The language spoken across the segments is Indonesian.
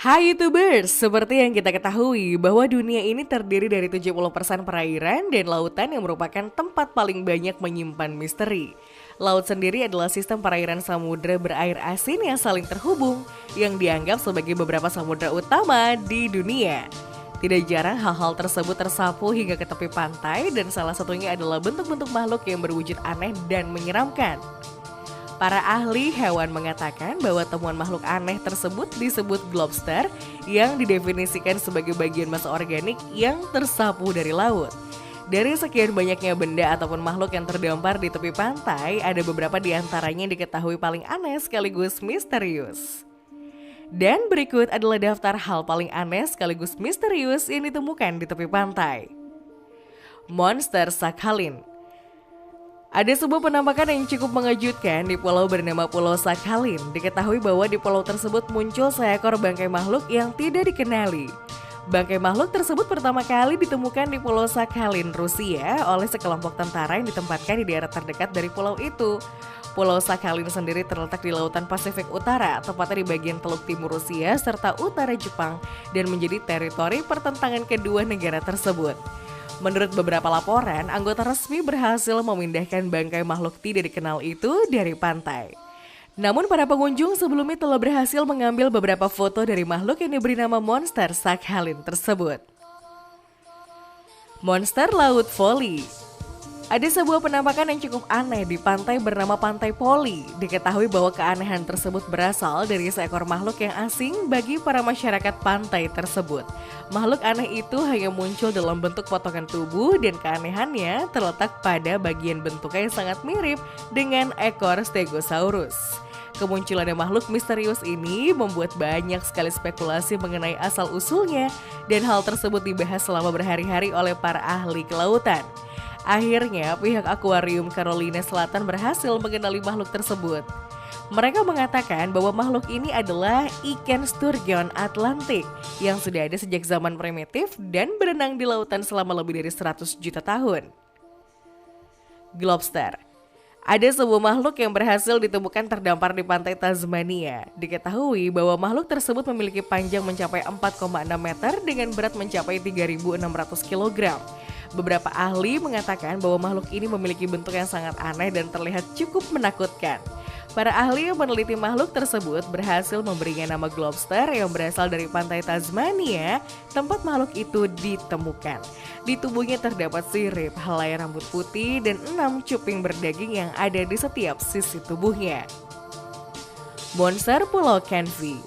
Hai YouTubers, seperti yang kita ketahui bahwa dunia ini terdiri dari 70% perairan dan lautan yang merupakan tempat paling banyak menyimpan misteri. Laut sendiri adalah sistem perairan samudera berair asin yang saling terhubung, yang dianggap sebagai beberapa samudera utama di dunia. Tidak jarang hal-hal tersebut tersapu hingga ke tepi pantai dan salah satunya adalah bentuk-bentuk makhluk yang berwujud aneh dan menyeramkan. Para ahli hewan mengatakan bahwa temuan makhluk aneh tersebut disebut globster yang didefinisikan sebagai bagian massa organik yang tersapu dari laut. Dari sekian banyaknya benda ataupun makhluk yang terdampar di tepi pantai, ada beberapa di antaranya yang diketahui paling aneh sekaligus misterius. Dan berikut adalah daftar hal paling aneh sekaligus misterius yang ditemukan di tepi pantai. Monster Sakhalin. Ada sebuah penampakan yang cukup mengejutkan di pulau bernama Pulau Sakhalin. Diketahui bahwa di pulau tersebut muncul seekor bangkai makhluk yang tidak dikenali. Bangkai makhluk tersebut pertama kali ditemukan di Pulau Sakhalin, Rusia oleh sekelompok tentara yang ditempatkan di daerah terdekat dari pulau itu. Pulau Sakhalin sendiri terletak di Lautan Pasifik Utara, tepatnya di bagian teluk timur Rusia serta utara Jepang, dan menjadi teritori pertentangan kedua negara tersebut. Menurut beberapa laporan, anggota resmi berhasil memindahkan bangkai makhluk tidak dikenal itu dari pantai. Namun para pengunjung sebelumnya telah berhasil mengambil beberapa foto dari makhluk yang diberi nama Monster Sakhalin tersebut. Monster Laut Voli. Ada sebuah penampakan yang cukup aneh di pantai bernama Pantai Poli. Diketahui bahwa keanehan tersebut berasal dari seekor makhluk yang asing bagi para masyarakat pantai tersebut. Makhluk aneh itu hanya muncul dalam bentuk potongan tubuh dan keanehannya terletak pada bagian bentuknya yang sangat mirip dengan ekor Stegosaurus. Kemunculan makhluk misterius ini membuat banyak sekali spekulasi mengenai asal-usulnya dan hal tersebut dibahas selama berhari-hari oleh para ahli kelautan. Akhirnya pihak akuarium Carolina Selatan berhasil mengenali makhluk tersebut. Mereka mengatakan bahwa makhluk ini adalah ikan sturgeon Atlantik yang sudah ada sejak zaman primitif dan berenang di lautan selama lebih dari 100 juta tahun. Globster. Ada sebuah makhluk yang berhasil ditemukan terdampar di pantai Tasmania. Diketahui bahwa makhluk tersebut memiliki panjang mencapai 4,6 meter dengan berat mencapai 3.600 kg. Beberapa ahli mengatakan bahwa makhluk ini memiliki bentuk yang sangat aneh dan terlihat cukup menakutkan. Para ahli yang meneliti makhluk tersebut berhasil memberinya nama globster yang berasal dari pantai Tasmania, tempat makhluk itu ditemukan. Di tubuhnya terdapat sirip, helai rambut putih, dan 6 cuping berdaging yang ada di setiap sisi tubuhnya. Monster Pulau Canvey.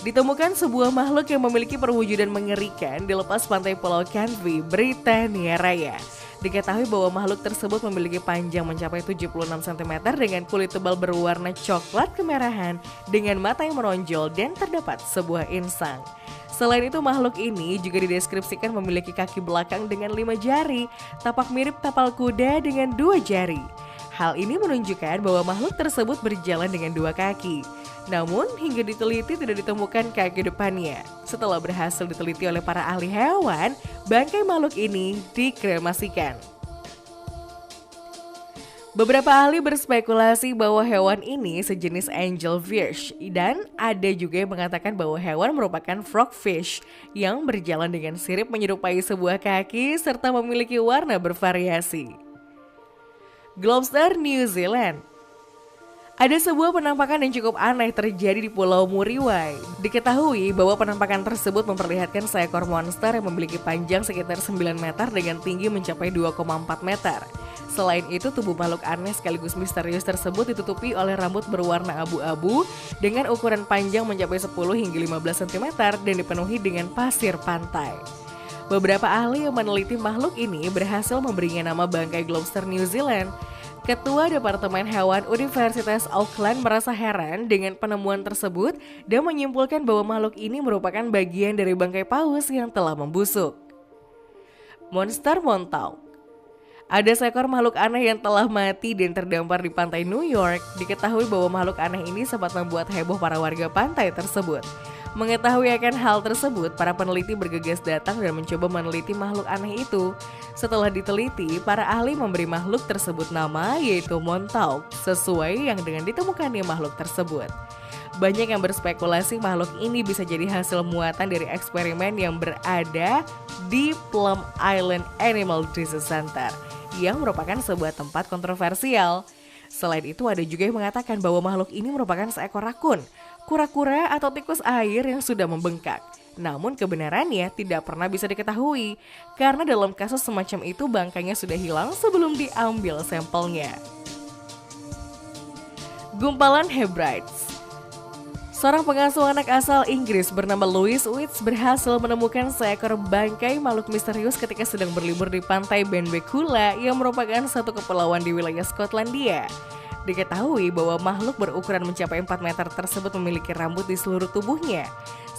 Ditemukan sebuah makhluk yang memiliki perwujudan mengerikan di lepas pantai Pulau Canvey, Britania Raya. Diketahui bahwa makhluk tersebut memiliki panjang mencapai 76 cm dengan kulit tebal berwarna coklat kemerahan dengan mata yang menonjol dan terdapat sebuah insang. Selain itu makhluk ini juga dideskripsikan memiliki kaki belakang dengan 5 jari, tapak mirip tapal kuda dengan 2 jari. Hal ini menunjukkan bahwa makhluk tersebut berjalan dengan 2 kaki. Namun hingga diteliti tidak ditemukan kaki depannya. Setelah berhasil diteliti oleh para ahli hewan, bangkai makhluk ini dikremasikan. Beberapa ahli berspekulasi bahwa hewan ini sejenis angelfish dan ada juga yang mengatakan bahwa hewan merupakan frogfish yang berjalan dengan sirip menyerupai sebuah kaki serta memiliki warna bervariasi. Globster New Zealand. Ada sebuah penampakan yang cukup aneh terjadi di Pulau Muriwai. Diketahui bahwa penampakan tersebut memperlihatkan seekor monster yang memiliki panjang sekitar 9 meter dengan tinggi mencapai 2,4 meter. Selain itu, tubuh makhluk aneh sekaligus misterius tersebut ditutupi oleh rambut berwarna abu-abu dengan ukuran panjang mencapai 10 hingga 15 cm dan dipenuhi dengan pasir pantai. Beberapa ahli yang meneliti makhluk ini berhasil memberinya nama bangkai globster New Zealand. Ketua Departemen Hewan Universitas Auckland merasa heran dengan penemuan tersebut dan menyimpulkan bahwa makhluk ini merupakan bagian dari bangkai paus yang telah membusuk. Monster Montauk. Ada seekor makhluk aneh yang telah mati dan terdampar di pantai New York. Diketahui bahwa makhluk aneh ini sempat membuat heboh para warga pantai tersebut. Mengetahui akan hal tersebut, para peneliti bergegas datang dan mencoba meneliti makhluk aneh itu. Setelah diteliti, para ahli memberi makhluk tersebut nama yaitu Montauk, sesuai yang dengan ditemukannya makhluk tersebut. Banyak yang berspekulasi makhluk ini bisa jadi hasil muatan dari eksperimen yang berada di Plum Island Animal Disease Center, yang merupakan sebuah tempat kontroversial. Selain itu ada juga yang mengatakan bahwa makhluk ini merupakan seekor rakun, kura-kura atau tikus air yang sudah membengkak. Namun kebenarannya tidak pernah bisa diketahui, karena dalam kasus semacam itu bangkainya sudah hilang sebelum diambil sampelnya. Gumpalan Hebrides. Seorang pengasuh anak asal Inggris bernama Louis Witts berhasil menemukan seekor bangkai makhluk misterius ketika sedang berlibur di pantai Benbecula yang merupakan satu kepulauan di wilayah Skotlandia. Diketahui bahwa makhluk berukuran mencapai 4 meter tersebut memiliki rambut di seluruh tubuhnya.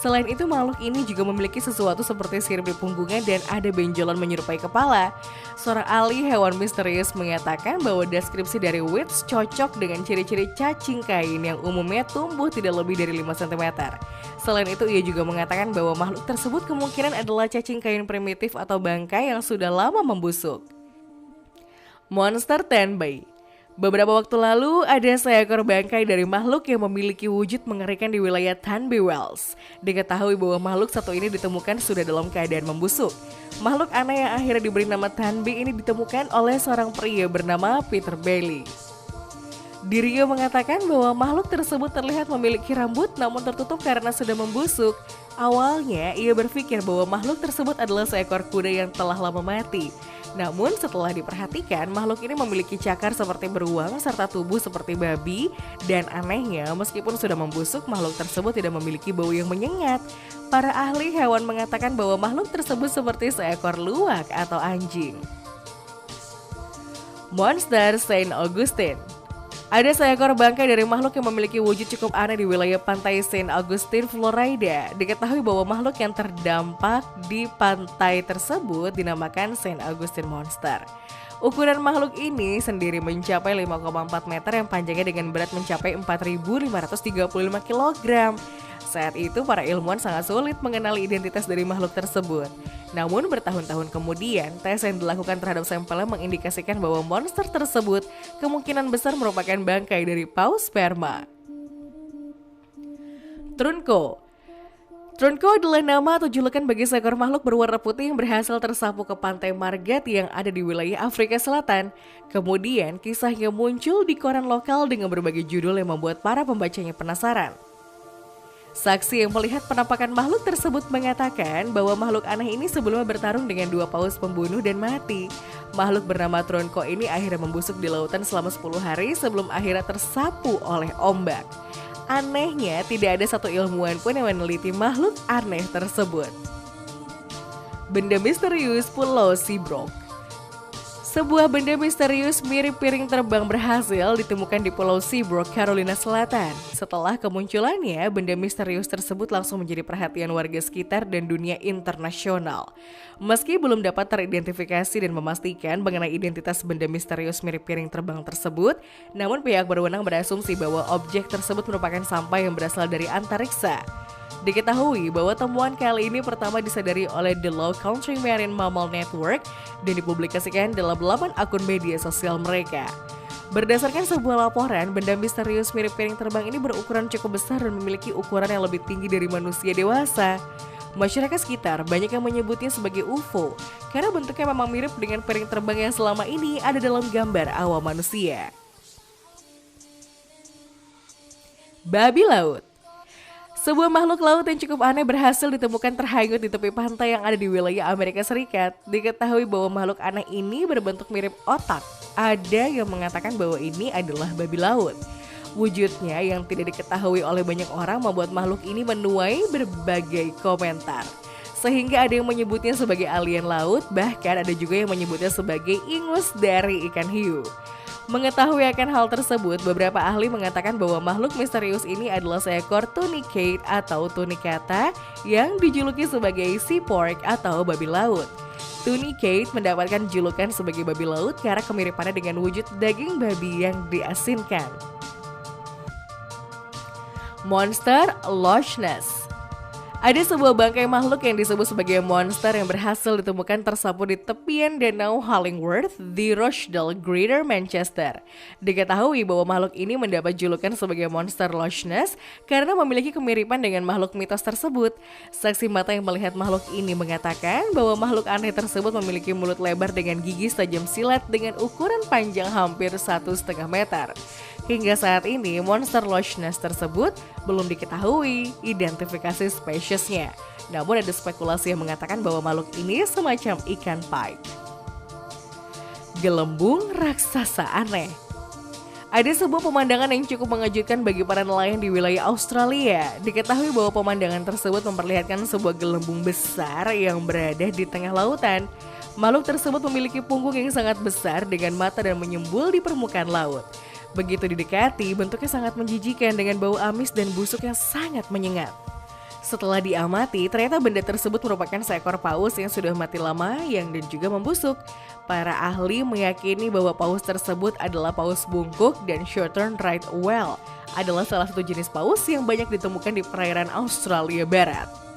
Selain itu, makhluk ini juga memiliki sesuatu seperti sirip di punggungnya dan ada benjolan menyerupai kepala. Seorang ahli hewan misterius mengatakan bahwa deskripsi dari Witts cocok dengan ciri-ciri cacing kain yang umumnya tumbuh tidak lebih dari 5 cm. Selain itu, ia juga mengatakan bahwa makhluk tersebut kemungkinan adalah cacing kain primitif atau bangkai yang sudah lama membusuk. Monster Tenbei. Beberapa waktu lalu, ada seekor bangkai dari makhluk yang memiliki wujud mengerikan di wilayah Tenby Wells. Diketahui bahwa makhluk satu ini ditemukan sudah dalam keadaan membusuk. Makhluk aneh yang akhirnya diberi nama Tenby ini ditemukan oleh seorang pria bernama Peter Bailey. Dirinya mengatakan bahwa makhluk tersebut terlihat memiliki rambut namun tertutup karena sudah membusuk. Awalnya, ia berpikir bahwa makhluk tersebut adalah seekor kuda yang telah lama mati. Namun setelah diperhatikan, makhluk ini memiliki cakar seperti beruang serta tubuh seperti babi. Dan anehnya, meskipun sudah membusuk, makhluk tersebut tidak memiliki bau yang menyengat. Para ahli hewan mengatakan bahwa makhluk tersebut seperti seekor luwak atau anjing. Monster Saint Augustine. Ada seekor bangkai dari makhluk yang memiliki wujud cukup aneh di wilayah pantai Saint Augustine, Florida. Diketahui bahwa makhluk yang terdampak di pantai tersebut dinamakan Saint Augustine Monster. Ukuran makhluk ini sendiri mencapai 5,4 meter yang panjangnya dengan berat mencapai 4.535 kg. Saat itu para ilmuwan sangat sulit mengenali identitas dari makhluk tersebut. Namun bertahun-tahun kemudian, tes yang dilakukan terhadap sampelnya mengindikasikan bahwa monster tersebut kemungkinan besar merupakan bangkai dari paus sperma. Trunco. Trunco adalah nama atau julukan bagi seekor makhluk berwarna putih yang berhasil tersapu ke pantai Margat yang ada di wilayah Afrika Selatan. Kemudian kisahnya muncul di koran lokal dengan berbagai judul yang membuat para pembacanya penasaran. Saksi yang melihat penampakan makhluk tersebut mengatakan bahwa makhluk aneh ini sebelumnya bertarung dengan 2 paus pembunuh dan mati. Makhluk bernama Trunco ini akhirnya membusuk di lautan selama 10 hari sebelum akhirnya tersapu oleh ombak. Anehnya, tidak ada satu ilmuwan pun yang meneliti makhluk aneh tersebut. Benda misterius Pulau Seabrook. Sebuah benda misterius mirip piring terbang berhasil ditemukan di Pulau Seabrook, Carolina Selatan. Setelah kemunculannya, benda misterius tersebut langsung menjadi perhatian warga sekitar dan dunia internasional. Meski belum dapat teridentifikasi dan memastikan mengenai identitas benda misterius mirip piring terbang tersebut, namun pihak berwenang berasumsi bahwa objek tersebut merupakan sampah yang berasal dari antariksa. Diketahui bahwa temuan kali ini pertama disadari oleh The Low Country Marine Mammal Network dan dipublikasikan dalam 8 akun media sosial mereka. Berdasarkan sebuah laporan, benda misterius mirip piring terbang ini berukuran cukup besar dan memiliki ukuran yang lebih tinggi dari manusia dewasa. Masyarakat sekitar banyak yang menyebutnya sebagai UFO karena bentuknya memang mirip dengan piring terbang yang selama ini ada dalam gambar awal manusia. Babi laut. Sebuah makhluk laut yang cukup aneh berhasil ditemukan terhanyut di tepi pantai yang ada di wilayah Amerika Serikat. Diketahui bahwa makhluk aneh ini berbentuk mirip otak. Ada yang mengatakan bahwa ini adalah babi laut. Wujudnya yang tidak diketahui oleh banyak orang membuat makhluk ini menuai berbagai komentar. Sehingga ada yang menyebutnya sebagai alien laut, bahkan ada juga yang menyebutnya sebagai ingus dari ikan hiu. Mengetahui akan hal tersebut, beberapa ahli mengatakan bahwa makhluk misterius ini adalah seekor tunicate atau tunicata yang dijuluki sebagai sea pork atau babi laut. Tunicate mendapatkan julukan sebagai babi laut karena kemiripannya dengan wujud daging babi yang diasinkan. Monster Loch Ness. Ada sebuah bangkai makhluk yang disebut sebagai monster yang berhasil ditemukan tersaput di tepian danau Hollingworth di Rochdale, Greater Manchester. Diketahui bahwa makhluk ini mendapat julukan sebagai monster Loch Ness karena memiliki kemiripan dengan makhluk mitos tersebut. Saksi mata yang melihat makhluk ini mengatakan bahwa makhluk aneh tersebut memiliki mulut lebar dengan gigi tajam silet dengan ukuran panjang hampir 1,5 meter. Hingga saat ini, monster Loch Ness tersebut belum diketahui identifikasi spesiesnya. Namun ada spekulasi yang mengatakan bahwa makhluk ini semacam ikan pike. Gelembung raksasa aneh. Ada sebuah pemandangan yang cukup mengejutkan bagi para nelayan di wilayah Australia. Diketahui bahwa pemandangan tersebut memperlihatkan sebuah gelembung besar yang berada di tengah lautan. Makhluk tersebut memiliki punggung yang sangat besar dengan mata dan menyembul di permukaan laut. Begitu didekati, bentuknya sangat menjijikan dengan bau amis dan busuk yang sangat menyengat. Setelah diamati, ternyata benda tersebut merupakan seekor paus yang sudah mati lama dan juga membusuk. Para ahli meyakini bahwa paus tersebut adalah paus bungkuk dan Southern Right Whale adalah salah satu jenis paus yang banyak ditemukan di perairan Australia Barat.